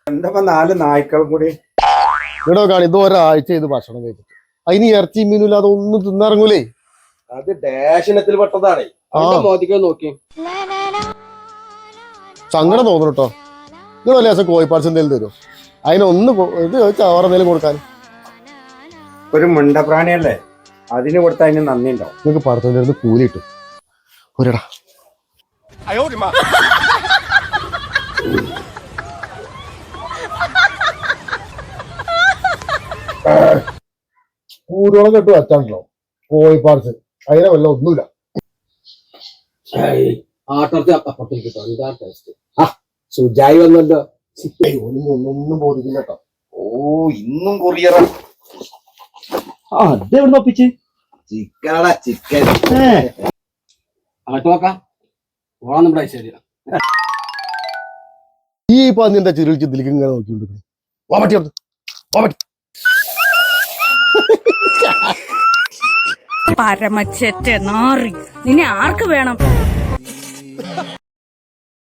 എന്താ 4 നായ്ക്കളും കൂടി ഇവിടെ കാണി ഇത് ഒരാഴ്ച ഇത് ഭക്ഷണം കഴിച്ചിട്ട് അതിന് ഇറച്ചി മീനില്ല അതൊന്നും തിന്നിറങ്ങൂലേ. അത് ഡാഷിനത്തിൽ പെട്ടതാണേ. മോദിക്കാൻ നോക്കി സങ്കടം തോന്നുന്നു കേട്ടോ. നിങ്ങൾ വല്ല ദിവസം കോഴിപ്പാർട്സ് എന്തെങ്കിലും തരുമോ? അതിനൊന്ന് ഇത് ചോറ് എന്തെങ്കിലും കൊടുക്കാൻ. ഒരു മുണ്ടപ്രാണിയല്ലേ, അതിന് കൊടുത്താൽ അതിന് നന്ദി ഉണ്ടാവും. നിങ്ങൾക്ക് പടത്തിന്റെ കൂലി കിട്ടും. ഒരടാ കൂരോളം കെട്ടു വെച്ചാണല്ലോ കോഴിപ്പാർട്സ്. അതിനെ വല്ല ഒന്നുമില്ല. സുജായി വന്നല്ലോ. ഒന്നും ബോധിക്കില്ല കേട്ടോ. ഓ ഇന്നും കൊറിയറ അതെവിടെ ഒപ്പിച്ച് ചിക്കനാടാ ചിക്കൻ. അങ്ങോട്ട് നോക്കാം. ഓണം നമ്മുടെ ശരി. ഈ പന്നി എന്താ ചെറിയ ചിന്തിലേക്ക് ഇങ്ങനെ നോക്കിക്കൊണ്ടിരിക്കുന്നു. പരമച്ചെറ്റ നാറി നിന്നെ ആർക്ക് വേണം?